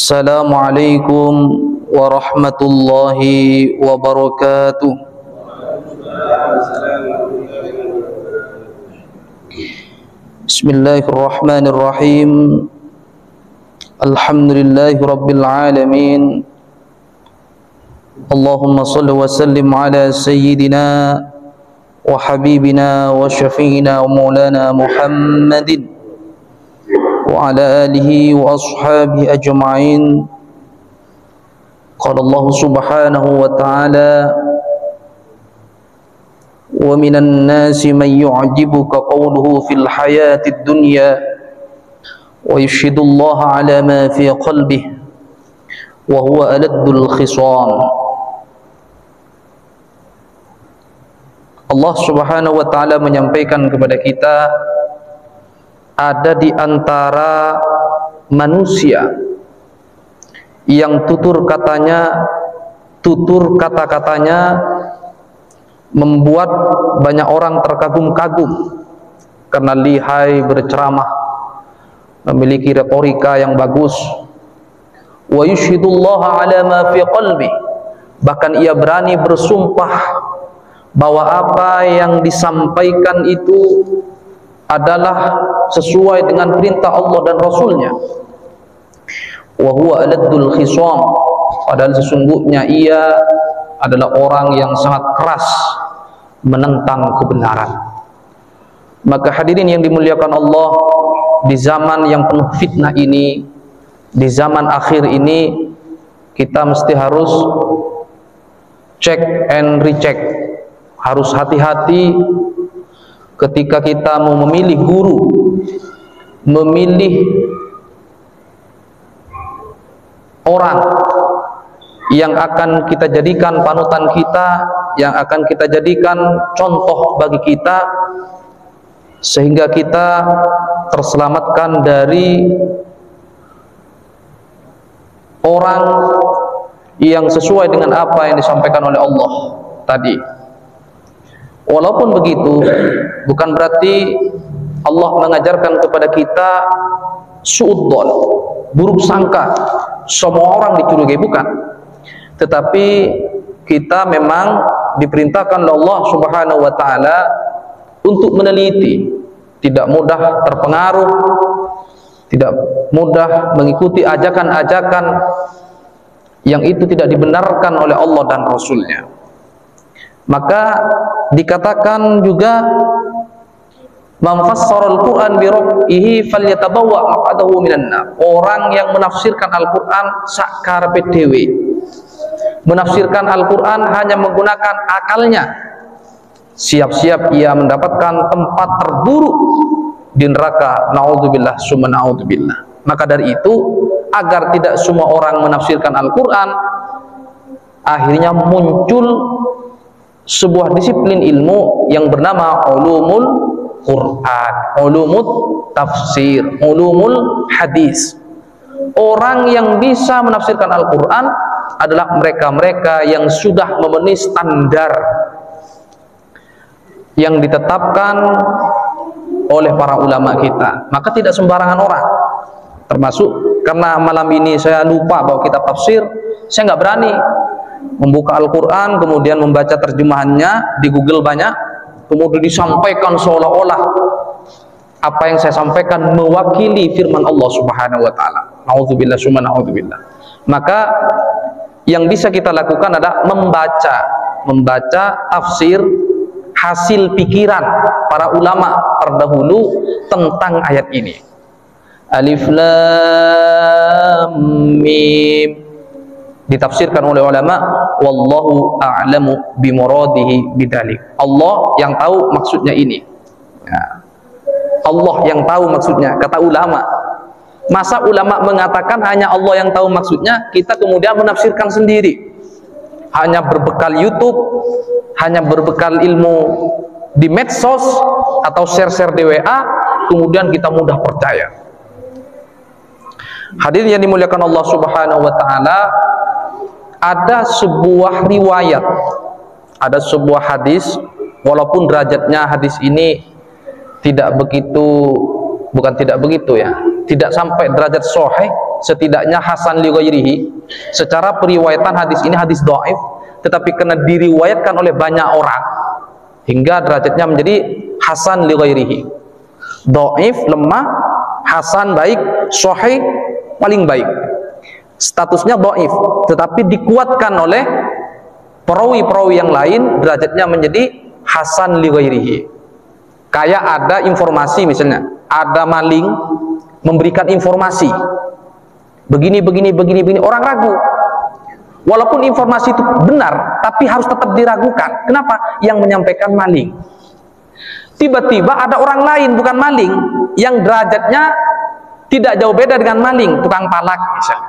Assalamualaikum warahmatullahi wabarakatuh. Bismillahirrahmanirrahim. Alhamdulillahi rabbil alamin. Allahumma salli wa sallim ala sayyidina wa habibina wa syafi'ina wa maulana Muhammadin wa ala alihi wa ashabihi ajma'in. Qala Allah subhanahu wa ta'ala: wa minan nasi man yu'jibuka qawluhu fil hayatid dunya wa yashhadu Allah ala ma fi qalbihi wa huwa aladdul khisam. Allah subhanahu wa ta'ala menyampaikan kepada kita, ada di antara manusia yang tutur kata-katanya membuat banyak orang terkagum-kagum karena lihai berceramah, memiliki retorika yang bagus. Wa yushhidullaha ala ma fi qalbi, bahkan ia berani bersumpah bahwa apa yang disampaikan itu adalah sesuai dengan perintah Allah dan Rasulnya. Wa huwa aladdul khisam, padahal sesungguhnya ia adalah orang yang sangat keras menentang kebenaran. Maka hadirin yang dimuliakan Allah, di zaman yang penuh fitnah ini, di zaman akhir ini, kita mesti harus check and recheck, harus hati-hati ketika kita mau memilih guru, memilih orang yang akan kita jadikan panutan kita, yang akan kita jadikan contoh bagi kita, sehingga kita terselamatkan dari orang yang sesuai dengan apa yang disampaikan oleh Allah tadi. Walaupun begitu, bukan berarti Allah mengajarkan kepada kita su'udzon, buruk sangka, semua orang dicurigai, bukan. Tetapi kita memang diperintahkan oleh Allah subhanahu wa ta'ala untuk meneliti, tidak mudah terpengaruh, tidak mudah mengikuti ajakan-ajakan yang itu tidak dibenarkan oleh Allah dan Rasulnya. Maka dikatakan juga, man fassara al-Qur'an bi ra'yihi falyatabawwa maq'adahu minan nar. Orang yang menafsirkan Al-Qur'an sak karepe dhewe, menafsirkan Al-Qur'an hanya menggunakan akalnya, siap-siap ia mendapatkan tempat terburuk di neraka. Naudzubillah summa naudzubillah. Maka dari itu, agar tidak semua orang menafsirkan Al-Qur'an, akhirnya muncul sebuah disiplin ilmu yang bernama ulumul Quran, ulumul tafsir, ulumul hadis. Orang yang bisa menafsirkan Al-Quran adalah mereka-mereka yang sudah memenuhi standar yang ditetapkan oleh para ulama kita. Maka tidak sembarangan orang, termasuk karena malam ini saya lupa bahwa kitab tafsir, saya nggak berani membuka Al-Quran kemudian membaca terjemahannya di Google banyak, kemudian disampaikan seolah-olah apa yang saya sampaikan mewakili firman Allah subhanahu wa ta'ala. Na'udzubillah summa na'udzubillah. Maka yang bisa kita lakukan adalah membaca tafsir hasil pikiran para ulama terdahulu tentang ayat ini. Alif Lam Mim Ditafsirkan oleh ulama, wallahu a'lamu bimuradihi bidzalik. Allah yang tahu maksudnya ini. Ya. Allah yang tahu maksudnya, kata ulama. Masa ulama mengatakan hanya Allah yang tahu maksudnya, kita kemudian menafsirkan sendiri. Hanya berbekal YouTube, hanya berbekal ilmu di medsos atau share-share di WA, kemudian kita mudah percaya. Hadirin yang dimuliakan Allah Subhanahu wa taala, ada sebuah riwayat, ada sebuah hadis, walaupun derajatnya hadis ini tidak begitu, bukan tidak begitu ya, tidak sampai derajat sahih, setidaknya hasan li ghairihi. Secara periwayatan hadis ini hadis dhaif, tetapi karena diriwayatkan oleh banyak orang hingga derajatnya menjadi hasan li ghairihi. Dhaif lemah, hasan baik, sahih paling baik. Statusnya dhaif, tetapi dikuatkan oleh perawi-perawi yang lain, derajatnya menjadi hasan li ghairihi. Kayak ada informasi, misalnya ada maling memberikan informasi begini, orang ragu, walaupun informasi itu benar tapi harus tetap diragukan. Kenapa? Yang menyampaikan maling. Tiba-tiba ada orang lain bukan maling yang derajatnya tidak jauh beda dengan maling, tukang palak misalnya,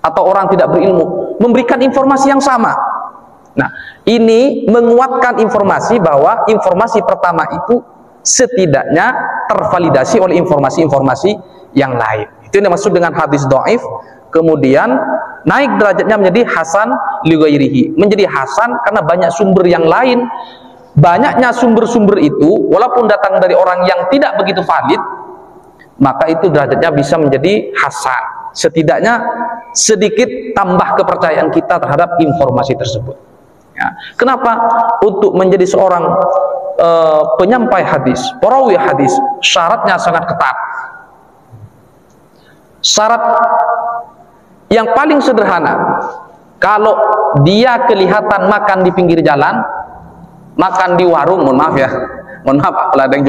atau orang tidak berilmu, memberikan informasi yang sama. Nah, ini menguatkan informasi bahwa informasi pertama itu setidaknya tervalidasi oleh informasi-informasi yang lain. Itu yang dimaksud dengan hadis dhaif. Kemudian naik derajatnya menjadi hasan li ghairihi, menjadi hasan karena banyak sumber yang lain. Banyaknya sumber-sumber itu walaupun datang dari orang yang tidak begitu valid, maka itu derajatnya bisa menjadi hasan. Setidaknya sedikit tambah kepercayaan kita terhadap informasi tersebut. Ya. Kenapa? Untuk menjadi seorang penyampai hadis, perawi hadis, syaratnya sangat ketat. Syarat yang paling sederhana, kalau dia kelihatan makan di pinggir jalan, makan di warung, mohon maaf ya, mohon maaf kalau ada yang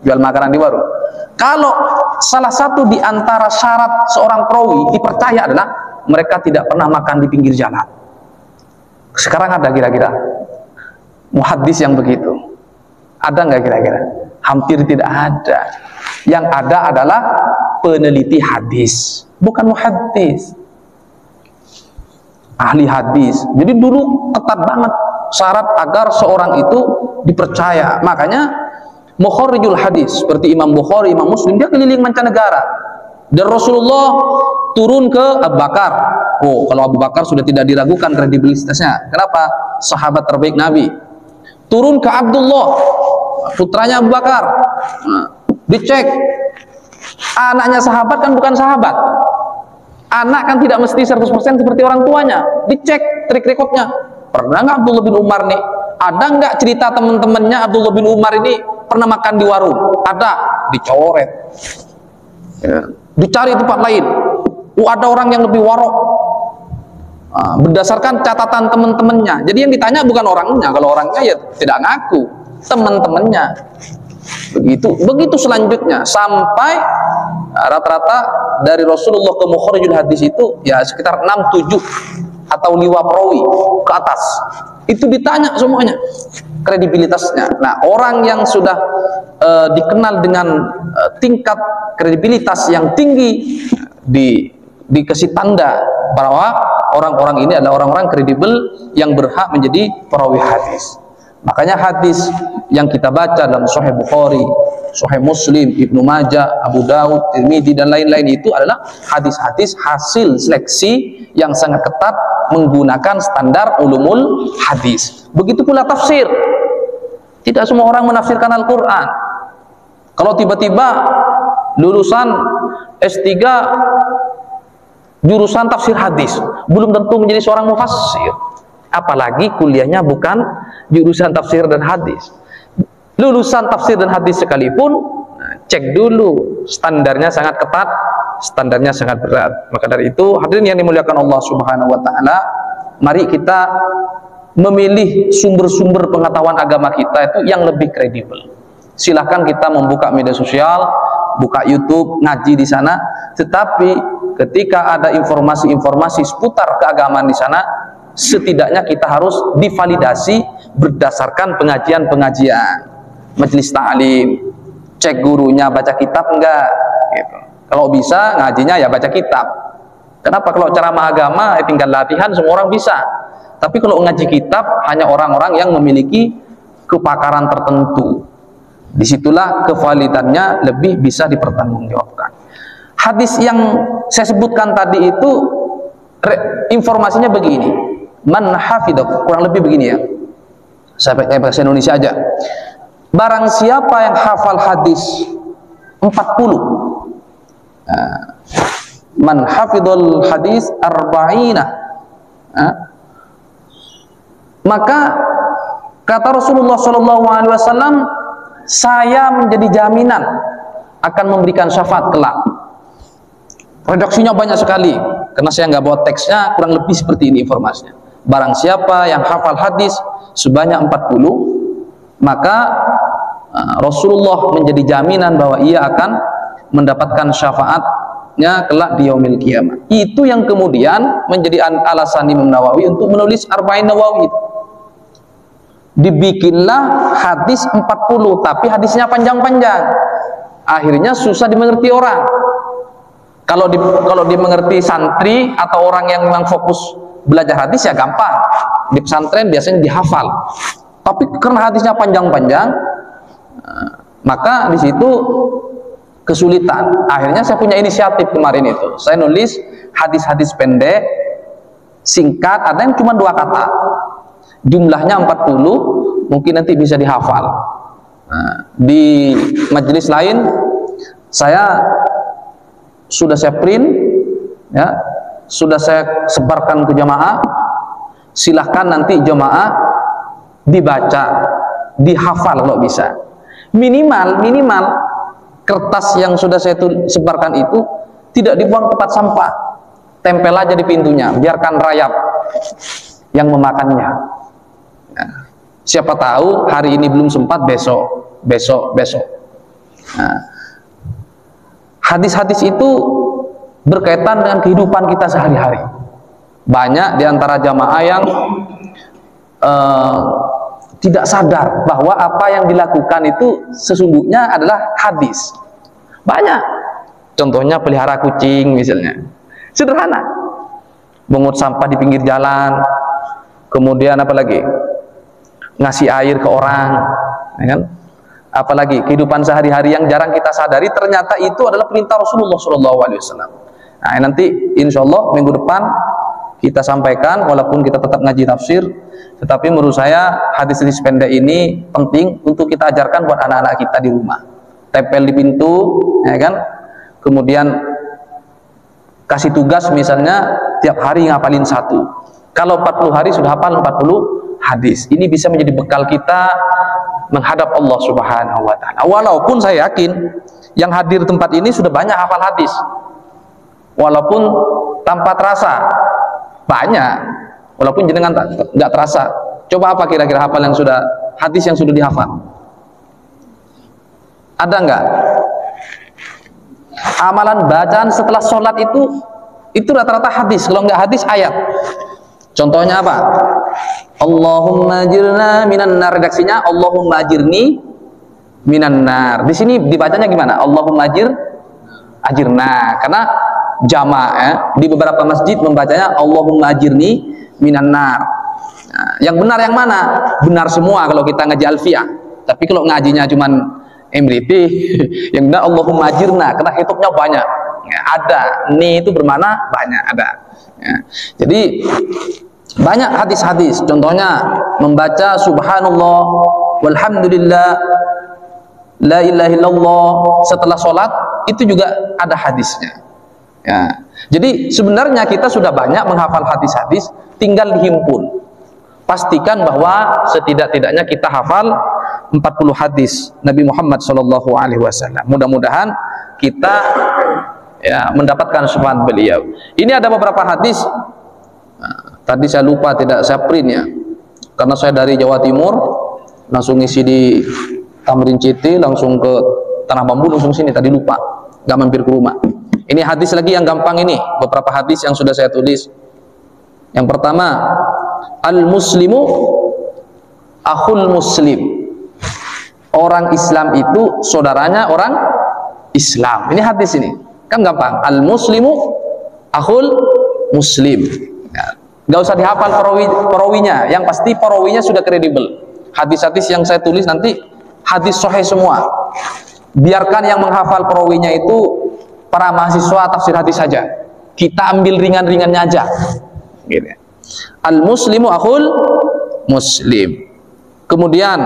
jual makanan di warung. Kalau salah satu di antara syarat seorang perawi dipercaya adalah mereka tidak pernah makan di pinggir jalan. Sekarang ada kira-kira muhaddis yang begitu? Ada nggak kira-kira? Hampir tidak ada. Yang ada adalah peneliti hadis, bukan muhaddis, ahli hadis. Jadi dulu ketat banget syarat agar seorang itu dipercaya. Makanya mukharijul hadis seperti Imam Bukhari, Imam Muslim, dia keliling mancanegara. Dan Rasulullah turun ke Abu Bakar. Oh, kalau Abu Bakar sudah tidak diragukan kredibilitasnya. Kenapa? Sahabat terbaik Nabi. Turun ke Abdullah, putranya Abu Bakar. Nah, dicek. Anaknya sahabat kan bukan sahabat. Anak kan tidak mesti 100% seperti orang tuanya. Dicek trik recordnya. Pernah nggak Abdullah bin Umar nih? Ada nggak cerita teman-temannya Abdullah bin Umar ini pernah makan di warung? Ada. Dicoret. Ya. Dicari tempat lain. Ada orang yang lebih warok. Berdasarkan catatan teman-temannya. Jadi yang ditanya bukan orangnya. Kalau orangnya ya tidak ngaku, teman-temannya. Begitu selanjutnya sampai rata-rata dari Rasulullah ke mukharijul hadis itu ya sekitar 6-7 atau 5 perawi ke atas. Itu ditanya semuanya kredibilitasnya. Nah, orang yang sudah dikenal dengan tingkat kredibilitas yang tinggi dikasih tanda bahwa orang-orang ini adalah orang-orang kredibel yang berhak menjadi perawi hadis. Makanya hadis yang kita baca dalam Sahih Bukhari, Sahih Muslim, Ibnu Majah, Abu Daud, Tirmidzi dan lain-lain itu adalah hadis-hadis hasil seleksi yang sangat ketat menggunakan standar ulumul hadis. Begitu pula tafsir. Tidak semua orang menafsirkan Al-Quran. Kalau tiba-tiba lulusan S3 jurusan tafsir hadis, belum tentu menjadi seorang mufassir. Apalagi kuliahnya bukan jurusan tafsir dan hadis. Lulusan tafsir dan hadis sekalipun, cek dulu standarnya sangat ketat, standarnya sangat berat. Maka dari itu, hadirin yang dimuliakan Allah Subhanahu wa taala, mari kita memilih sumber-sumber pengetahuan agama kita itu yang lebih kredibel. Silahkan kita membuka media sosial, buka YouTube, ngaji di sana, tetapi ketika ada informasi-informasi seputar keagamaan di sana, setidaknya kita harus divalidasi berdasarkan pengajian-pengajian, majelis ta'lim, cek gurunya baca kitab enggak gitu. Kalau bisa ngajinya ya baca kitab. Kenapa? Kalau ceramah agama tinggal latihan, semua orang bisa. Tapi kalau ngaji kitab hanya orang-orang yang memiliki kepakaran tertentu. Disitulah kevalidannya lebih bisa dipertanggungjawabkan. Hadis yang saya sebutkan tadi itu informasinya begini, man hafidh, kurang lebih begini ya, saya pakai bahasa Indonesia aja. Barang siapa yang hafal hadis 40, man hafidhul hadis arba'ina, maka kata Rasulullah SAW, saya menjadi jaminan akan memberikan syafaat kelak. Redaksinya banyak sekali, karena saya nggak bawa teksnya, kurang lebih seperti ini informasinya. Barang siapa yang hafal hadis sebanyak 40, maka Rasulullah menjadi jaminan bahwa ia akan mendapatkan syafaatnya kelak di yaumil qiyamah. Itu yang kemudian menjadi alasan Imam Nawawi untuk menulis Arba'in Nawawi. Dibikinlah hadis 40, tapi hadisnya panjang-panjang, akhirnya susah dimengerti orang. Kalau dimengerti santri atau orang yang memang fokus belajar hadis ya gampang, di pesantren biasanya dihafal. Tapi karena hadisnya panjang-panjang, maka di situ kesulitan. Akhirnya saya punya inisiatif kemarin itu, saya nulis hadis-hadis pendek, singkat, ada yang cuma 2 kata, jumlahnya 40, mungkin nanti bisa dihafal. Di majelis lain sudah saya print ya, sudah saya sebarkan ke jamaah. Silahkan nanti jamaah dibaca, dihafal kalau bisa. Minimal kertas yang sudah saya sebarkan itu tidak dibuang tempat sampah, tempel aja di pintunya, biarkan rayap yang memakannya. Nah, siapa tahu hari ini belum sempat, besok. Nah, hadis-hadis itu berkaitan dengan kehidupan kita sehari-hari. Banyak diantara jamaah yang tidak sadar bahwa apa yang dilakukan itu sesungguhnya adalah hadis. Banyak. Contohnya pelihara kucing misalnya. Sederhana. Mengut sampah di pinggir jalan. Kemudian apa lagi? Ngasih air ke orang, ya kan? Apalagi kehidupan sehari-hari yang jarang kita sadari, ternyata itu adalah perintah Rasulullah SAW. Nah, nanti insya Allah minggu depan kita sampaikan, walaupun kita tetap ngaji tafsir, tetapi menurut saya hadis-hadis pendek ini penting untuk kita ajarkan buat anak-anak kita di rumah. Tempel di pintu, ya kan? Kemudian kasih tugas misalnya tiap hari ngapalin 1. Kalau 40 hari sudah hafal 40 hadis. Ini bisa menjadi bekal kita menghadap Allah Subhanahu wa ta'ala. Walaupun saya yakin yang hadir tempat ini sudah banyak hafal hadis, walaupun tanpa terasa banyak, walaupun jenengan nggak terasa. Coba apa kira-kira hafal yang sudah, hadis yang sudah dihafal? Ada nggak? Amalan bacaan setelah sholat itu rata-rata hadis, kalau nggak hadis ayat. Contohnya apa? Allahumma ajirna minan nar, redaksinya Allahumma ajirni minan nar. Di sini dibacanya gimana? Allahumma ajirna, karena jamaah di beberapa masjid membacanya Allahumma ajirni minan nar. Nah, yang benar yang mana? Benar semua kalau kita ngaji alfiyah. Tapi kalau ngajinya cuman MRT, yang benar Allahumma ajirna, karena hitungnya banyak. Ya, ada, ni itu bermana banyak, ada. Ya, jadi banyak hadis-hadis. Contohnya membaca subhanallah walhamdulillah la ilaha illallah setelah sholat, itu juga ada hadisnya. Ya, jadi sebenarnya kita sudah banyak menghafal hadis-hadis, tinggal dihimpun. Pastikan bahwa setidak-tidaknya kita hafal 40 hadis Nabi Muhammad SAW. Mudah-mudahan kita ya mendapatkan syafaat beliau. Ini ada beberapa hadis. Nah, tadi saya lupa, tidak saya print ya, karena saya dari Jawa Timur, langsung ngisi di Tamrin Citi, langsung ke Tanah Bambu, langsung sini, tadi lupa, nggak mampir ke rumah. Ini hadis lagi yang gampang ini, beberapa hadis yang sudah saya tulis. Yang pertama, al-muslimu akhul muslim. Orang Islam itu saudaranya orang Islam. Ini hadis ini. Kan gampang. Al-muslimu akhul muslim. Ya. Gak usah dihafal perawinya, yang pasti perawinya sudah kredibel. Hadis-hadis yang saya tulis nanti hadis sahih semua. Biarkan yang menghafal perawinya itu para mahasiswa tafsir hadis saja. Kita ambil ringan-ringannya aja. Gitu. Al-muslimu akhul muslim. Kemudian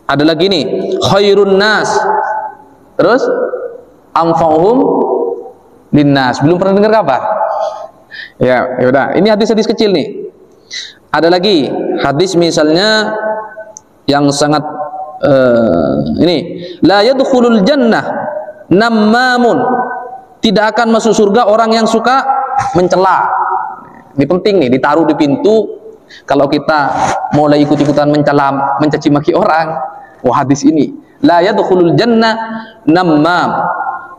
ada lagi nih, khairun nas. Terus anfa'uhum linnas. Belum pernah dengar kabar? Ya udah, ini hadis-hadis kecil nih. Ada lagi hadis misalnya yang sangat ini, la yadkhulul jannah nammamun. Tidak akan masuk surga orang yang suka mencela. Ini penting nih, ditaruh di pintu. Kalau kita mulai ikut-ikutan mencela, mencaci maki orang, wah hadis ini, la yadkhulul jannah nammam.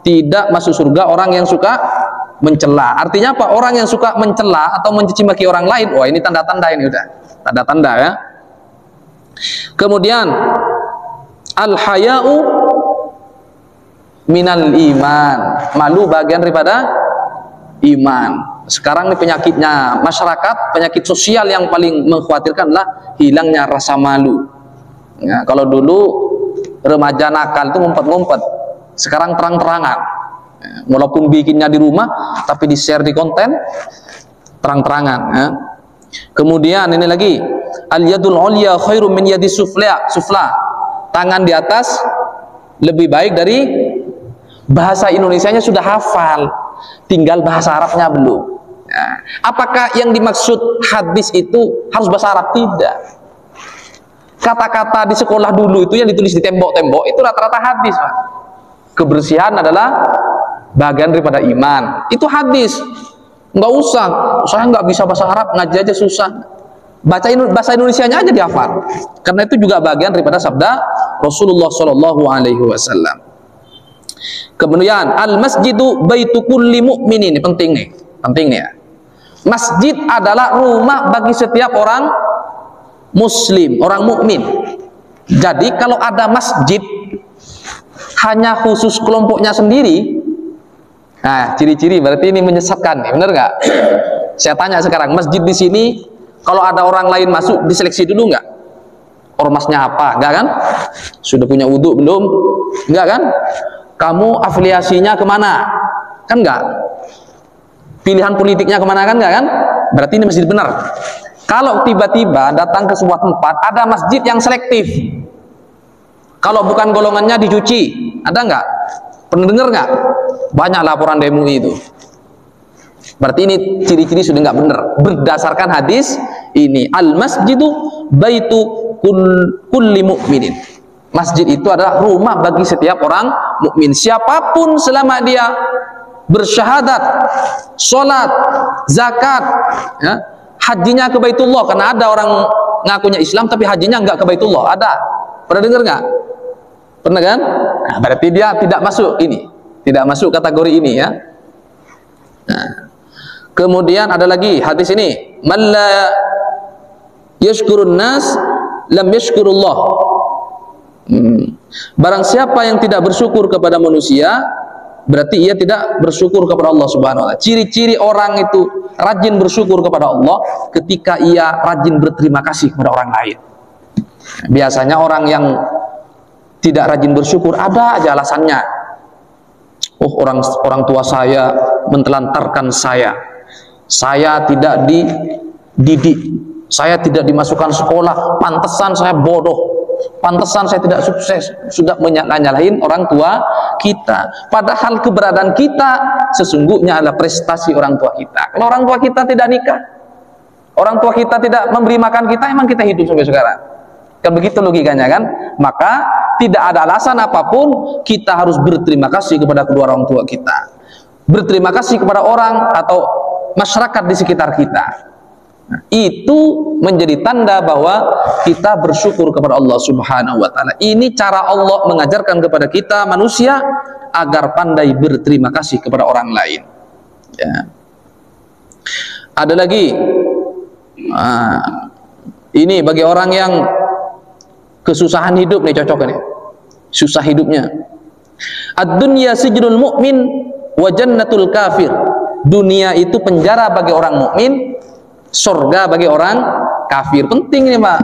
Tidak masuk surga orang yang suka mencela. Artinya apa? Orang yang suka mencela atau mencaci maki orang lain, wah ini tanda-tanda ini, udah tanda-tanda ya. Kemudian al-haya'u minal iman. Malu bagian daripada iman. Sekarang ini penyakitnya masyarakat, penyakit sosial yang paling mengkhawatirkan adalah hilangnya rasa malu. Ya, kalau dulu remaja nakal itu ngumpet-ngumpet, sekarang terang-terangan. Walaupun bikinnya di rumah, tapi di share di konten terang-terangan. Ya. Kemudian ini lagi, al yadul ulya khairum min yadis sufla. Tangan di atas lebih baik dari bahasa Indonesianya sudah hafal, tinggal bahasa Arabnya belum. Ya. Apakah yang dimaksud hadis itu harus bahasa Arab? Tidak. Kata-kata di sekolah dulu itu yang ditulis di tembok-tembok itu rata-rata hadis, Pak. Kebersihan adalah bagian daripada iman. Itu hadis. Nggak usah, saya nggak bisa bahasa Arab, ngaji aja susah. Bahasa Indonesianya aja dihafal. Karena itu juga bagian daripada sabda Rasulullah Shallallahu Alaihi Wasallam. Kemudian al-masjidu baitu kulli mu'minin. Ini penting nih, penting nih ya. Masjid adalah rumah bagi setiap orang muslim, orang mukmin. Jadi kalau ada masjid hanya khusus kelompoknya sendiri, nah ciri-ciri berarti ini menyesatkan nih, bener nggak? Saya tanya sekarang, masjid di sini kalau ada orang lain masuk diseleksi dulu nggak? Ormasnya apa? Nggak kan? Sudah punya wudhu belum? Nggak kan? Kamu afiliasinya kemana? Kan nggak? Pilihan politiknya kemana? Kan nggak kan? Berarti ini masjid benar. Kalau tiba-tiba datang ke sebuah tempat ada masjid yang selektif, kalau bukan golongannya dicuci, ada nggak? Pernah dengar nggak? Banyak laporan MUI itu. Berarti ini ciri-ciri sudah nggak benar. Berdasarkan hadis ini, al masjidu baitu kulli mu'minin. Masjid itu adalah rumah bagi setiap orang mukmin. Siapapun selama dia bersyahadat, sholat, zakat, ya, hajinya ke Baitullah. Karena ada orang ngakunya Islam tapi hajinya nggak ke Baitullah. Ada. Pernah dengar nggak? Pernah kan? Nah, berarti dia tidak masuk ini, tidak masuk kategori ini ya. Nah, kemudian ada lagi hadis ini, man la yashkurun nas lam yashkurullah. Barang siapa yang tidak bersyukur kepada manusia, berarti ia tidak bersyukur kepada Allah Subhanahu wa taala. Ciri-ciri orang itu rajin bersyukur kepada Allah ketika ia rajin berterima kasih kepada orang lain. Biasanya orang yang tidak rajin bersyukur ada aja alasannya. Oh, orang tua saya mentelantarkan saya tidak dididik, saya tidak dimasukkan sekolah, pantesan saya bodoh, pantesan saya tidak sukses. Sudah menyalahin orang tua kita, padahal keberadaan kita sesungguhnya adalah prestasi orang tua kita. Kalau orang tua kita tidak nikah, orang tua kita tidak memberi makan kita, emang kita hidup sampai sekarang? Kan begitu logikanya kan? Maka tidak ada alasan apapun kita harus berterima kasih kepada kedua orang tua kita, berterima kasih kepada orang atau masyarakat di sekitar kita. Nah, itu menjadi tanda bahwa kita bersyukur kepada Allah Subhanahu wa taala. Ini cara Allah mengajarkan kepada kita manusia agar pandai berterima kasih kepada orang lain. Ya. Ada lagi, ini bagi orang yang kesusahan hidup nih, cocok nih, susah hidupnya. Ad-dunya sijnul mu'min wa jannatul kafir. Dunia itu penjara bagi orang mukmin, surga bagi orang kafir. Penting nih Pak.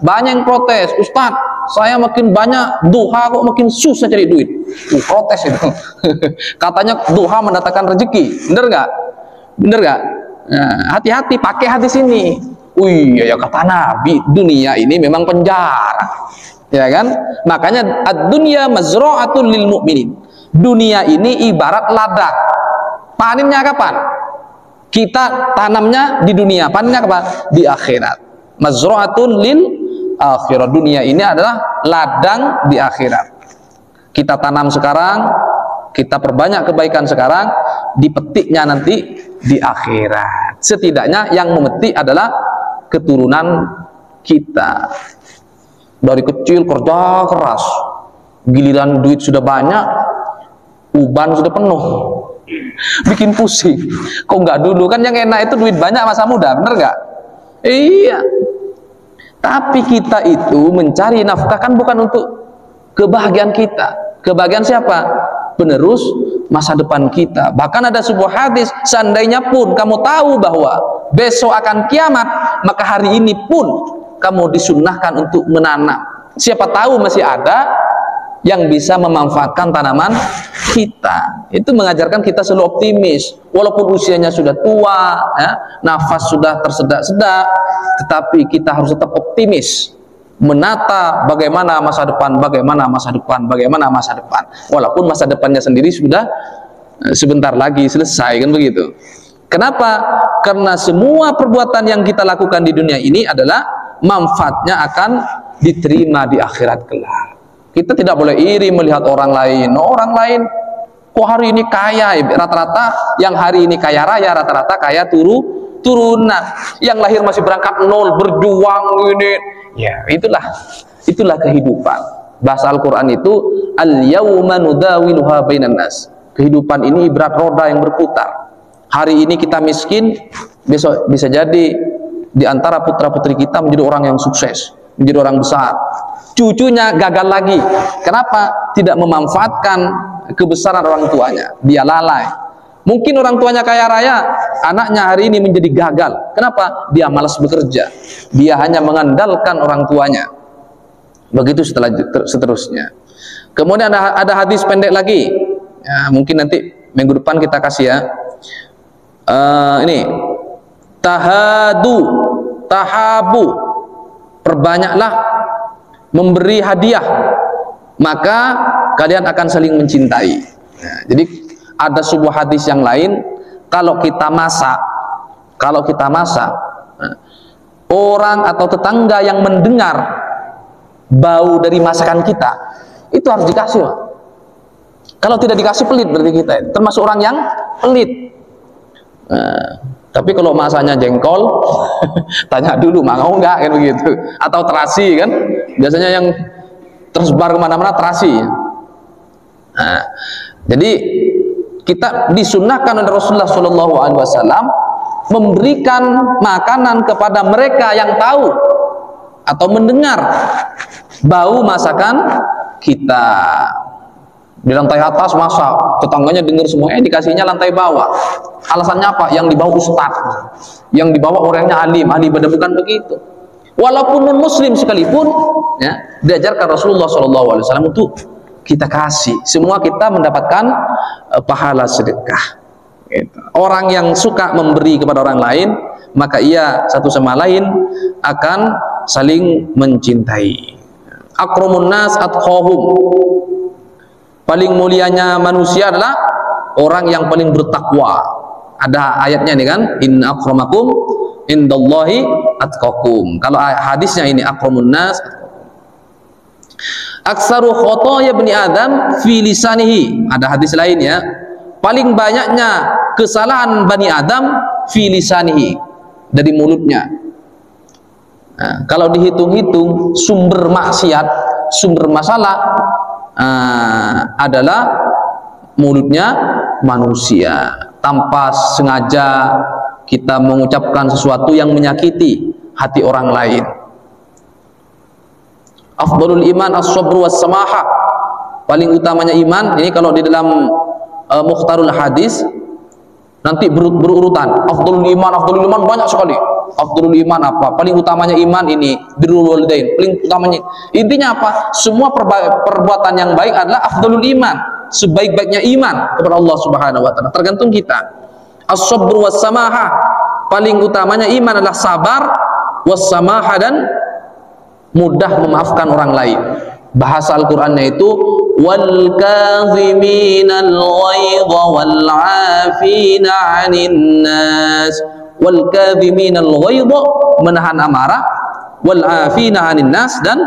Banyak yang protes, Ustadz, saya makin banyak duha kok makin susah cari duit. Protes itu. Katanya duha mendatangkan rezeki. Bener nggak? Bener nggak? Nah, hati-hati, pakai hati sini. Wih, ya kata Nabi, dunia ini memang penjara. Ya kan? Makanya ad-dunya mazra'atul lil mu'minin. Dunia ini ibarat ladang. Panennya kapan? Kita tanamnya di dunia, panennya kapan? Di akhirat. Mazra'atul lil akhirat. Dunia ini adalah ladang di akhirat. Kita tanam sekarang, kita perbanyak kebaikan sekarang, dipetiknya nanti di akhirat. Setidaknya yang memetik adalah keturunan kita. Dari kecil kerja keras, giliran duit sudah banyak, uban sudah penuh, bikin pusing. Kok nggak dulu? Kan yang enak itu duit banyak masa muda, bener nggak? Iya. Tapi kita itu mencari nafkah kan bukan untuk kebahagiaan kita. Kebahagiaan siapa? Penerus masa depan kita. Bahkan ada sebuah hadis, seandainya pun kamu tahu bahwa besok akan kiamat, maka hari ini pun kamu disunnahkan untuk menanam. Siapa tahu masih ada yang bisa memanfaatkan tanaman kita. Itu mengajarkan kita selalu optimis. Walaupun usianya sudah tua, ya, nafas sudah tersedak-sedak, tetapi kita harus tetap optimis. Menata bagaimana masa depan, bagaimana masa depan, bagaimana masa depan. Walaupun masa depannya sendiri sudah sebentar lagi selesai, kan begitu. Kenapa? Karena semua perbuatan yang kita lakukan di dunia ini adalah manfaatnya akan diterima di akhirat kelak. Kita tidak boleh iri melihat orang lain. Orang lain kok hari ini kaya, rata-rata yang hari ini kaya raya, rata-rata kaya turunan. Yang lahir masih berangkat nol, berjuang ini. Ya, itulah kehidupan. Bahasa Al-Qur'an itu al-yauma nudawiluha bainan nas. Kehidupan ini ibarat roda yang berputar. Hari ini kita miskin, besok bisa jadi di antara putra-putri kita menjadi orang yang sukses, menjadi orang besar. Cucunya gagal lagi. Kenapa? Tidak memanfaatkan kebesaran orang tuanya. Dia lalai. Mungkin orang tuanya kaya raya, anaknya hari ini menjadi gagal. Kenapa? Dia malas bekerja. Dia hanya mengandalkan orang tuanya. Begitu seterusnya. Kemudian ada hadis pendek lagi. Ya, mungkin nanti minggu depan kita kasih ya. Ini tahabu, perbanyaklah memberi hadiah, maka kalian akan saling mencintai. Nah, jadi ada sebuah hadis yang lain, kalau kita masak, orang atau tetangga yang mendengar bau dari masakan kita, itu harus dikasih. Kalau tidak dikasih pelit berarti kita termasuk orang yang pelit. Tapi kalau masanya jengkol, tanya dulu mau nggak, kan begitu. Atau terasi, kan biasanya yang tersebar kemana-mana terasi. Nah, jadi kita disunnahkan oleh Rasulullah SAW memberikan makanan kepada mereka yang tahu atau mendengar bau masakan kita. Di lantai atas masak, tetangganya dengar semua, dikasihnya lantai bawah. Alasannya apa? Yang dibawa ustaz, yang dibawa orangnya alim, ahli ibadah, bukan begitu. Walaupun non muslim sekalipun, ya, diajarkan Rasulullah SAW untuk kita kasih. Semua kita mendapatkan pahala sedekah. Gitu. Orang yang suka memberi kepada orang lain, maka ia satu sama lain akan saling mencintai. Akramun nas atqahum. Paling mulianya manusia adalah orang yang paling bertakwa. Ada ayatnya nih kan, inna akramakum indallahi atqakum. Kalau hadisnya ini akramun nas, aksaru khotoya bani adam fi lisanihi. Ada hadis lain ya, paling banyaknya kesalahan bani adam fi lisanihi, dari mulutnya. Nah, kalau dihitung-hitung sumber maksiat, sumber masalah adalah mulutnya manusia. Tanpa sengaja kita mengucapkan sesuatu yang menyakiti hati orang lain. Afdalul iman as-sabru was-samaha. Paling utamanya iman ini kalau di dalam Mukhtarul Hadis nanti berurutan. Afdalul iman banyak sekali. Afdalul iman apa? Paling utamanya iman ini, birrul walidain. Paling utamanya. Intinya apa? Semua perbuatan yang baik adalah afdalul iman. Sebaik-baiknya iman kepada Allah Subhanahu wa taala. Tergantung kita. As-sabru was-samaha. Paling utamanya iman adalah sabar, was-samaha, dan mudah memaafkan orang lain. Bahasa Al-Qur'annya itu wal kaziminal ghaidha wal 'afina 'anil nas. Wal kaziminal ghaidha, menahan amarah, wal 'afina 'anil nas, dan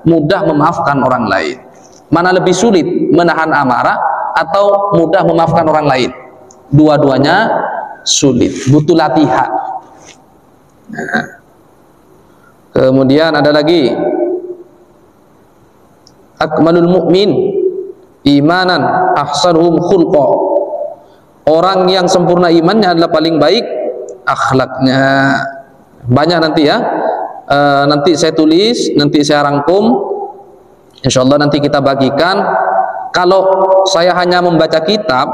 mudah memaafkan orang lain. Mana lebih sulit, menahan amarah atau mudah memaafkan orang lain? Dua-duanya sulit, butuh latihan. Nah. Kemudian ada lagi akmalul mu'min imanan ahsanuhum khulqa. Orang yang sempurna imannya adalah paling baik akhlaknya. Banyak nanti ya, nanti saya tulis, nanti saya rangkum, insyaallah nanti kita bagikan. Kalau saya hanya membaca kitab,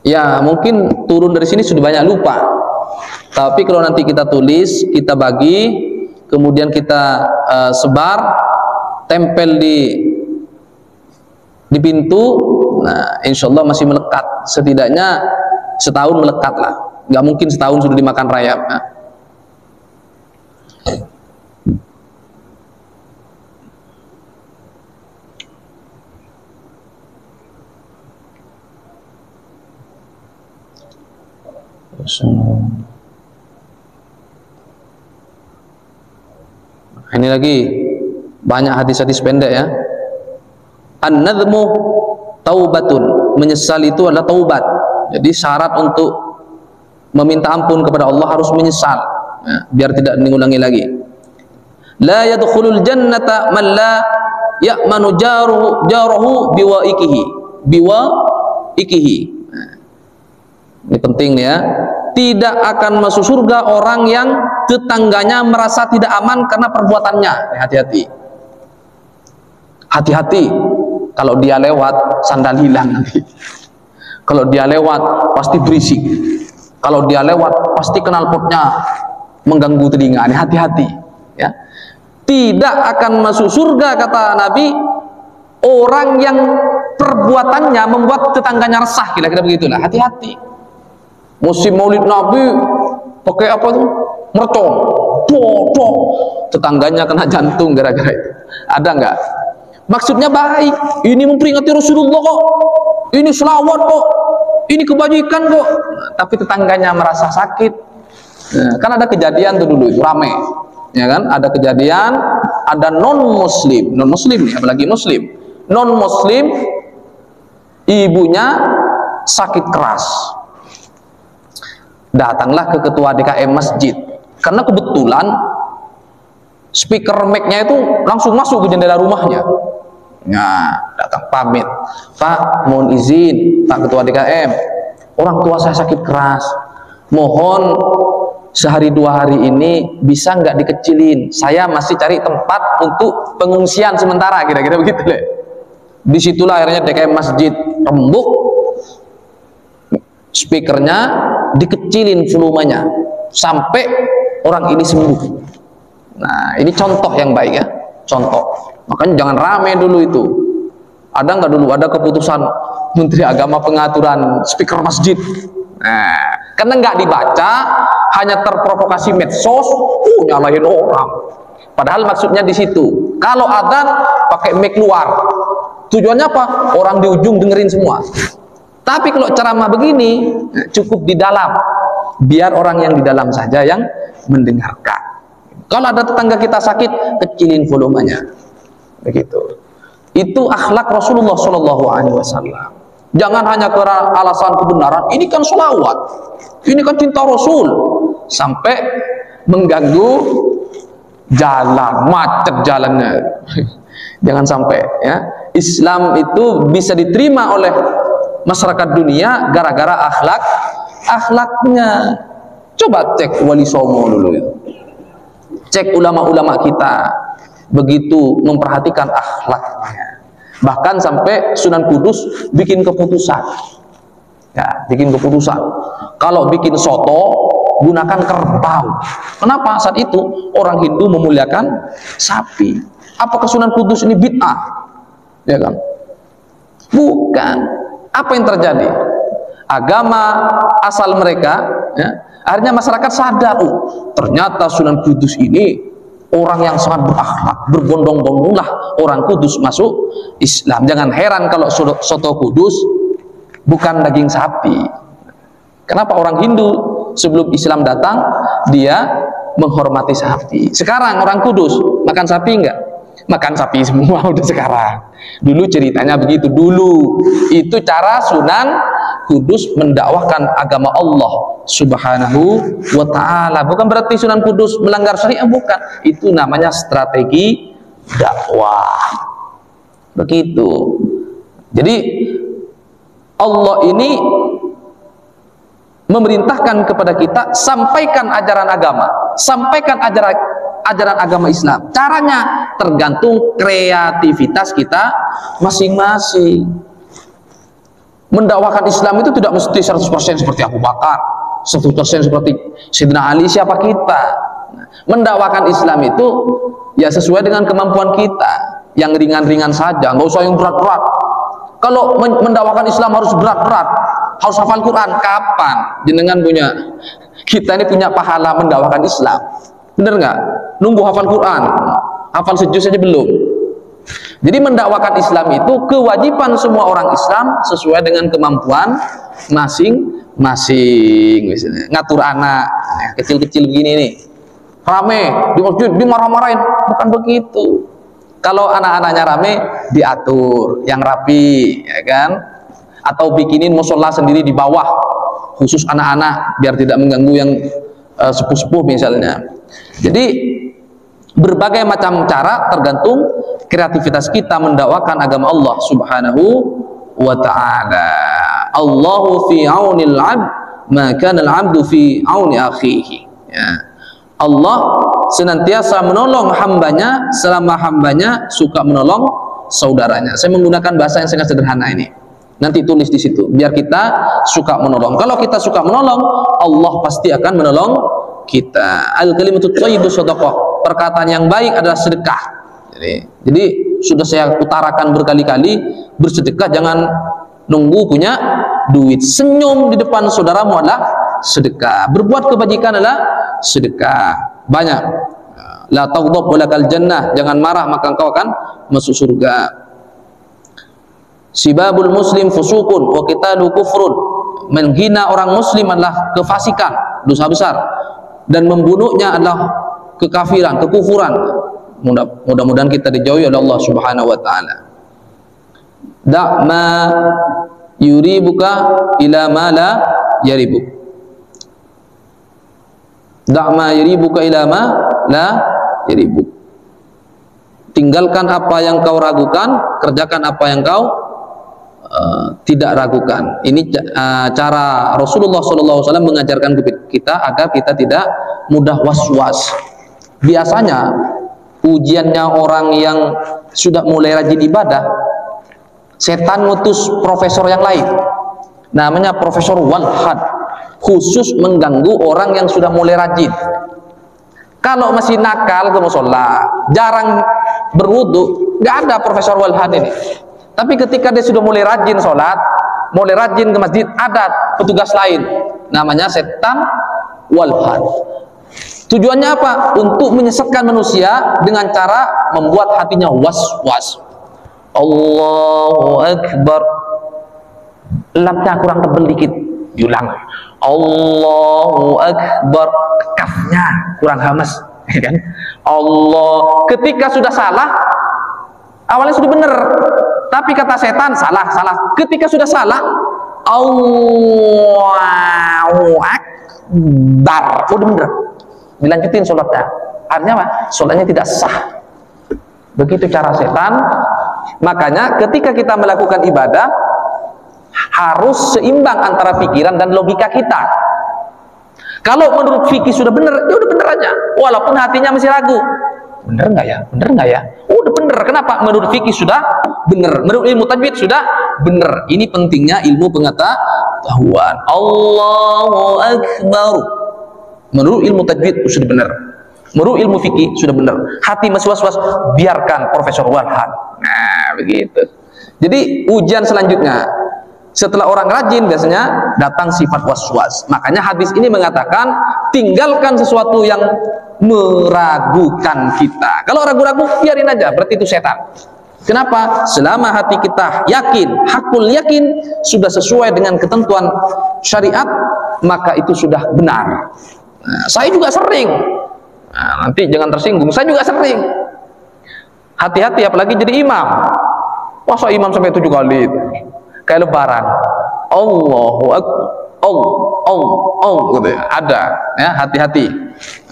ya mungkin turun dari sini sudah banyak lupa. Tapi kalau nanti kita tulis, kita bagi, kemudian kita sebar, tempel di pintu, nah insyaallah masih melekat. Setidaknya setahun melekat lah. Nggak mungkin setahun sudah dimakan rayap. Nah. Ini lagi banyak hadis-hadis pendek ya. An-nadhmu taubatun, menyesal itu adalah taubat. Jadi syarat untuk meminta ampun kepada Allah harus menyesal, ya, biar tidak diulangi lagi. La yadkhulul jannata man la ya'manu jaruhu biwaikihi. Ini penting ya. Tidak akan masuk surga orang yang tetangganya merasa tidak aman karena perbuatannya. Hati-hati. Hati-hati. Kalau dia lewat sandal hilang nanti. Kalau dia lewat pasti berisik. Kalau dia lewat pasti knalpotnya mengganggu telinga. Ini hati-hati. Ya. Tidak akan masuk surga kata Nabi orang yang perbuatannya membuat tetangganya resah. Kira-kira begitulah. Hati-hati. Musim Maulid Nabi pakai apa tuh? Mercon, tetangganya kena jantung gara-gara itu. Ada nggak? Maksudnya baik. Ini memperingati Rasulullah kok. Ini selawat kok. Ini kebajikan kok. Tapi tetangganya merasa sakit. Nah, kan ada kejadian tuh dulu itu rame, ya kan? Ada kejadian, ada non Muslim nih, apalagi Muslim. Non Muslim, ibunya sakit keras. Datanglah ke ketua DKM masjid karena kebetulan speaker mic-nya itu langsung masuk ke jendela rumahnya. Nah, datang pamit, Pak, mohon izin Pak Ketua DKM, orang tua saya sakit keras, mohon sehari dua hari ini bisa nggak dikecilin, saya masih cari tempat untuk pengungsian sementara, kira-kira begitu deh. Disitulah akhirnya DKM masjid rembuk, speakernya dikecilin volumenya sampai orang ini sembuh. Nah, ini contoh yang baik ya, contoh. Makanya jangan rame dulu itu. Ada nggak dulu ada keputusan Menteri Agama pengaturan speaker masjid? Nah, karena nggak dibaca, hanya terprovokasi medsos, nyalahin orang. Padahal maksudnya di situ. Kalau adzan pakai mic luar, tujuannya apa? Orang di ujung dengerin semua. Tapi kalau ceramah begini cukup di dalam, biar orang yang di dalam saja yang mendengarkan. Kalau ada tetangga kita sakit, kecilin volumenya. Begitu. Itu akhlak Rasulullah SAW. Jangan hanya karena alasan kebenaran, ini kan sholawat, ini kan cinta Rasul, sampai mengganggu jalan, macet jalannya. Jangan sampai ya. Islam itu bisa diterima oleh masyarakat dunia gara-gara akhlaknya. Coba cek Wali Songo dulu itu. Cek ulama-ulama kita, begitu memperhatikan akhlaknya. Bahkan sampai Sunan Kudus bikin keputusan. Ya, bikin keputusan. Kalau bikin soto, gunakan kerbau. Kenapa? Saat itu orang Hindu memuliakan sapi. Apakah Sunan Kudus ini bid'ah? Ya kan? Bukan. Apa yang terjadi? Agama asal mereka, ya, akhirnya masyarakat sadar, ternyata Sunan Kudus ini orang yang sangat berakhlak, berbondong-bondonglah orang Kudus masuk Islam. Jangan heran kalau soto Kudus bukan daging sapi. Kenapa orang Hindu sebelum Islam datang dia menghormati sapi? Sekarang orang Kudus makan sapi enggak? Makan sapi semua udah sekarang. Dulu ceritanya begitu. Dulu itu cara Sunan Kudus mendakwahkan agama Allah Subhanahu wa ta'ala. Bukan berarti Sunan Kudus melanggar syariah, bukan. Itu namanya strategi dakwah. Begitu. Jadi Allah ini memerintahkan kepada kita, sampaikan ajaran agama, sampaikan ajaran agama Islam. Caranya tergantung kreativitas kita masing-masing. Mendakwakan Islam itu tidak mesti 100% seperti Abu Bakar, 100% seperti Sayyidina Ali. Siapa kita? Mendakwakan Islam itu ya sesuai dengan kemampuan kita, yang ringan-ringan saja, nggak usah yang berat-berat. Kalau mendakwakan Islam harus berat-berat, harus hafal Quran. Kapan jenengan punya, kita ini punya pahala mendakwakan Islam? Bener nggak? Nunggu hafal Quran, hafal sejuz saja belum. Jadi mendakwakan Islam itu kewajiban semua orang Islam sesuai dengan kemampuan masing-masing. Misalnya ngatur anak kecil-kecil begini nih, rame di masjid dimarah-marahin, bukan begitu. Kalau anak-anaknya rame, diatur yang rapi, ya kan? Atau bikinin musola sendiri di bawah khusus anak-anak biar tidak mengganggu yang sepuh-sepuh misalnya. Jadi berbagai macam cara tergantung kreativitas kita mendakwakan agama Allah Subhanahu wa ta'ala. Allahu fi aunil 'abd ma kana al-'abdu fi auni akhihi. Ya. Allah senantiasa menolong hambanya selama hambanya suka menolong saudaranya. Saya menggunakan bahasa yang sangat sederhana ini. Nanti tulis di situ biar kita suka menolong. Kalau kita suka menolong, Allah pasti akan menolong kita. Al-kalimatut thayyibus shadaqah. Perkataan yang baik adalah sedekah. Jadi sudah saya utarakan berkali-kali, bersedekah jangan nunggu punya duit. Senyum di depan saudaramu adalah sedekah. Berbuat kebajikan adalah sedekah. Banyak. La taghdab walakal jannah. Jangan marah maka engkau akan masuk surga. Sibabul muslim fusukun wa qitalu kufrun. Menghina orang muslim adalah kefasikan, dosa besar, dan membunuhnya adalah kekafiran, kekufuran. Mudah-mudahan kita dijauhi oleh Allah Subhanahu wa ta'ala. Da' ma yuribuka ila ma la yaribuk. Da' ma yuribuka ila ma la yaribuk. Tinggalkan apa yang kau ragukan, kerjakan apa yang kau tidak ragukan. Ini cara Rasulullah SAW mengajarkan kita agar kita tidak mudah was-was. Biasanya ujiannya orang yang sudah mulai rajin ibadah, setan ngutus profesor yang lain, namanya Profesor Walhad, khusus mengganggu orang yang sudah mulai rajin. Kalau masih nakal ke musola, jarang berwudu, nggak ada Profesor Walhad ini. Tapi ketika dia sudah mulai rajin sholat, mulai rajin ke masjid, ada petugas lain, namanya setan Walhad. Tujuannya apa? Untuk menyesatkan manusia dengan cara membuat hatinya was-was. Allahu Akbar. Lamnya kurang tebel dikit, diulang. Allahu Akbar. Kafnya kurang hamas, kan? Allah. Ketika sudah salah, awalnya sudah benar, Tapi kata setan salah. Ketika sudah salah, Allahu Akbar, udah bener, dilanjutin sholatnya. Artinya apa? Sholatnya tidak sah. Begitu cara setan. Makanya ketika kita melakukan ibadah harus seimbang antara pikiran dan logika kita. Kalau menurut fikih sudah benar, ya udah bener aja, walaupun hatinya masih ragu. Bener nggak ya? Udah bener. Kenapa? Menurut fikih sudah bener, menurut ilmu tajwid sudah bener. Ini pentingnya ilmu pengetahuan. Allahu Akbar. Menurut ilmu tajwid sudah bener, menurut ilmu fikih sudah bener. Hati masih was-was, biarkan Profesor Walhan. Nah begitu. Jadi ujian selanjutnya, setelah orang rajin biasanya datang sifat was-was. Makanya hadis ini mengatakan tinggalkan sesuatu yang meragukan kita. Kalau ragu-ragu biarin aja, berarti itu setan. Kenapa? Selama hati kita yakin, hakul yakin, sudah sesuai dengan ketentuan syariat, maka itu sudah benar. Nah, saya juga sering, nah, nanti jangan tersinggung, saya juga sering. Hati-hati apalagi jadi imam. Masa imam sampai 7 kali? Kayak lebaran, Allahu Akbar, gitu ya. Ada ya, hati-hati.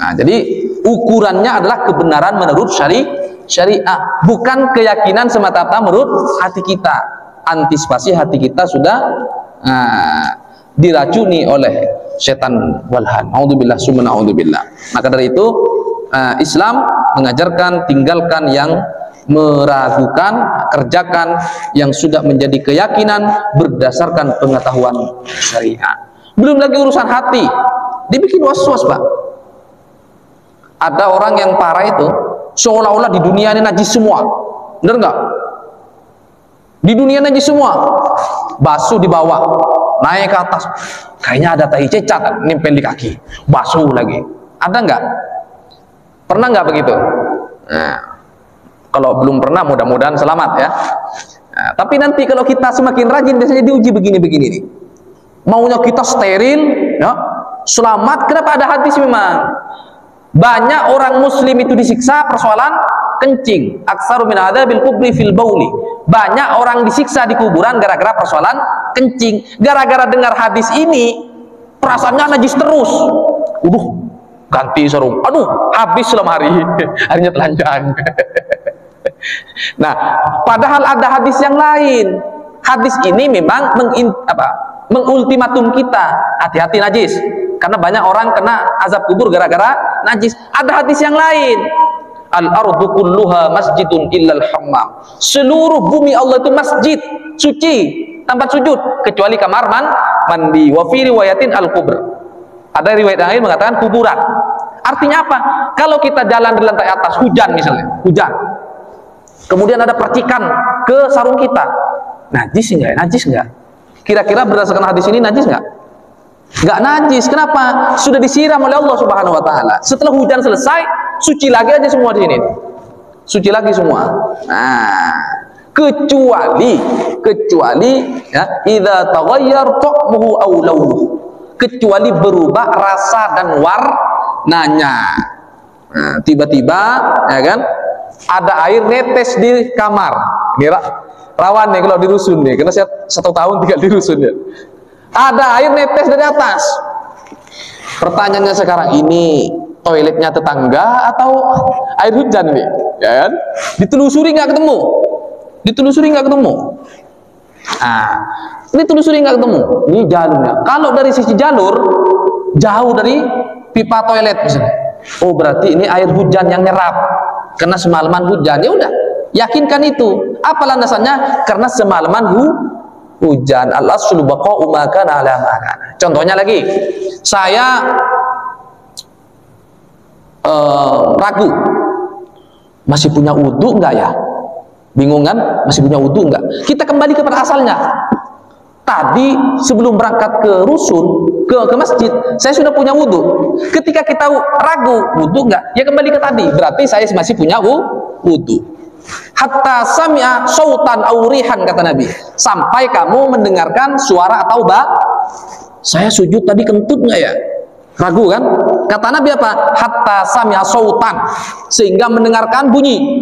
Nah, jadi ukurannya adalah kebenaran menurut syariah, bukan keyakinan semata-mata menurut hati kita. Antisipasi hati kita sudah diracuni oleh setan walhan. A'udzubillah summa a'udzubillah. Maka dari itu Islam mengajarkan tinggalkan yang meragukan, kerjakan yang sudah menjadi keyakinan berdasarkan pengetahuan syariat. Belum lagi urusan hati, dibikin was-was, Pak. Ada orang yang parah itu seolah-olah di dunia ini najis semua, bener nggak? Di dunia najis semua, basuh di bawah, naik ke atas, kayaknya ada tahi cecat nempel di kaki, basuh lagi. Ada nggak? Pernah nggak begitu? Nah, kalau belum pernah, mudah-mudahan selamat ya. Nah, tapi nanti kalau kita semakin rajin, biasanya diuji begini-begini nih. Maunya kita steril, ya, selamat. Kenapa? Ada hadis memang. Banyak orang muslim itu disiksa persoalan kencing. Aksaru min adzabil kubri fil bauli. Banyak orang disiksa di kuburan gara-gara persoalan kencing. Gara-gara dengar hadis ini, perasaannya najis terus. Ganti sarung. Aduh, habis selama hari. Harinya telanjang. Nah, padahal ada hadis yang lain. Hadis ini memang mengultimatum kita, hati-hati najis. Karena banyak orang kena azab kubur gara-gara najis. Ada hadis yang lain. Al-ardu kulluha masjidun illal hammam. Seluruh bumi Allah itu masjid, suci, tempat sujud, kecuali kamar mandi. Wa fi riwayatin al-kubr. Ada riwayat yang lain mengatakan kuburan. Artinya apa? Kalau kita jalan di lantai atas, hujan misalnya, hujan. Kemudian ada percikan ke sarung kita. Najis enggak? Najis enggak? Kira-kira berdasarkan hadis ini najis enggak? Enggak najis. Kenapa? Sudah disiram oleh Allah Subhanahu wa taala. Setelah hujan selesai, suci lagi aja semua di sini. Suci lagi semua. Nah, kecuali ya, idza taghayyar ta'muhu aw lawnuhu. Kecuali berubah rasa dan warnanya. Nah, tiba-tiba ya kan ada air netes di kamar. Ini rawan nih kalau di rusun nih, karena saya 1 tahun tinggal di rusun ya. Ada air netes dari atas. Pertanyaannya sekarang, ini toiletnya tetangga atau air hujan nih, ya kan? Ditelusuri nggak ketemu. Nah, ini telusuri nggak ketemu. Ini jalurnya. Kalau dari sisi jalur jauh dari pipa toilet misalnya, oh berarti ini air hujan yang nyerap karena semalaman hujan. Ya udah, yakinkan itu. Apa landasannya? Karena semalaman hujan. Al-aslu baqa'u ma kana ala ma kana. Contohnya lagi, saya ragu masih punya wudu enggak ya? Bingung kan? Masih punya wudu enggak? Kita kembali kepada asalnya. Tadi sebelum berangkat ke rusun, ke masjid, saya sudah punya wudu. Ketika kita ragu wudu enggak, ya kembali ke tadi. Berarti saya masih punya wudu. Hatta sami'a sautan aw rihan, kata Nabi. Sampai kamu mendengarkan suara atau saya sujud tadi kentut enggak ya? Ragu kan? Kata Nabi apa? Hatta sami'a sautan, sehingga mendengarkan bunyi.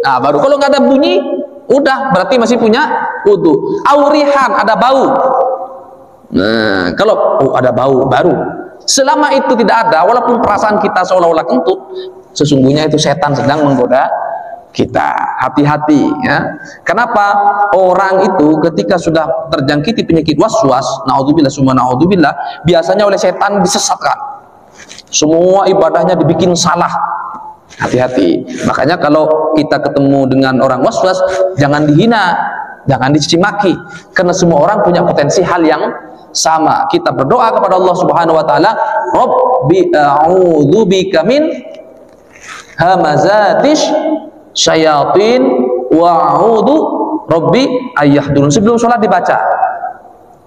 Nah, baru kalau nggak ada bunyi, Udah, berarti masih punya wudu. Aurihan, ada bau. Nah, kalau ada bau baru. Selama itu tidak ada, walaupun perasaan kita seolah-olah kentut, sesungguhnya itu setan sedang menggoda kita. Hati-hati ya. Kenapa? Orang itu ketika sudah terjangkiti penyakit waswas, naudzubillah summa naudzubillah, biasanya oleh setan disesatkan. Semua ibadahnya dibikin salah. Hati-hati. Makanya kalau kita ketemu dengan orang waswas, jangan dihina, jangan dicaci maki, karena semua orang punya potensi hal yang sama. Kita berdoa kepada Allah Subhanahu wa taala, Rabbi a'udzubika min hamazatish syayatin wa a'udzu rabbi ayyahdurun. Sebelum sholat dibaca.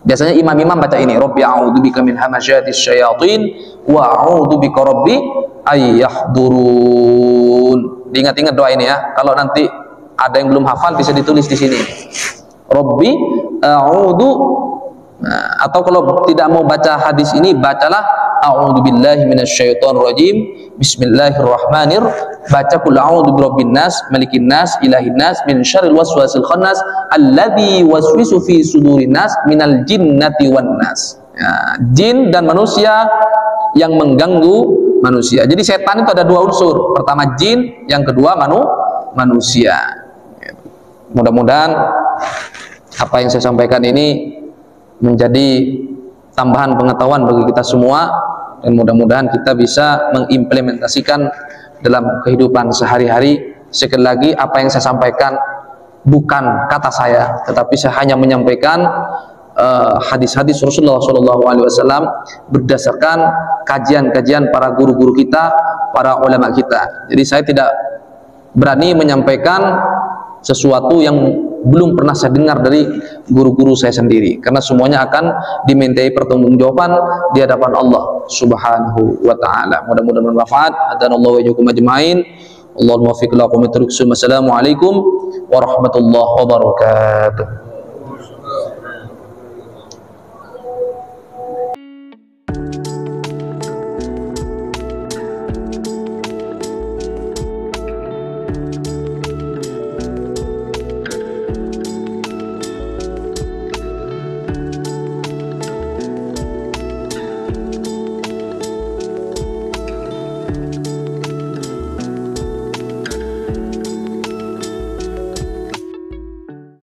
Biasanya imam-imam baca ini, Rabbi a'udzubika min hamazatish syayatin wa a'udzu bika rabbi ayyahdurun. Diingat-ingat doa ini ya. Kalau nanti ada yang belum hafal bisa ditulis di sini. Rabbi a'udzu. Nah, atau kalau tidak mau baca hadis ini, bacalah a'udzubillahi minasyaitonirrajim, bismillahirrahmanirrahim. Baca qul a'udzu birabbin nas, malikin nas, ilahin nas, min syarril waswasil khannas, alladzi waswisu fi sudurin nas, minal jinnati wan nas. Ya, jin dan manusia yang mengganggu manusia. Jadi setan itu ada dua unsur. Pertama jin, yang kedua manusia. Mudah-mudahan apa yang saya sampaikan ini menjadi tambahan pengetahuan bagi kita semua, dan mudah-mudahan kita bisa mengimplementasikan dalam kehidupan sehari-hari. Sekali lagi, apa yang saya sampaikan bukan kata saya, tetapi saya hanya menyampaikan hadis-hadis Rasulullah SAW berdasarkan kajian-kajian para guru-guru kita, para ulama kita. Jadi saya tidak berani menyampaikan sesuatu yang belum pernah saya dengar dari guru-guru saya sendiri, karena semuanya akan dimintai pertanggungjawaban di hadapan Allah Subhanahu wa taala. Mudah-mudahan bermanfaat. Hadanallahu wa iyyakum ajmain. Allahumma waffiq lakum. Assalamualaikum warahmatullahi wabarakatuh.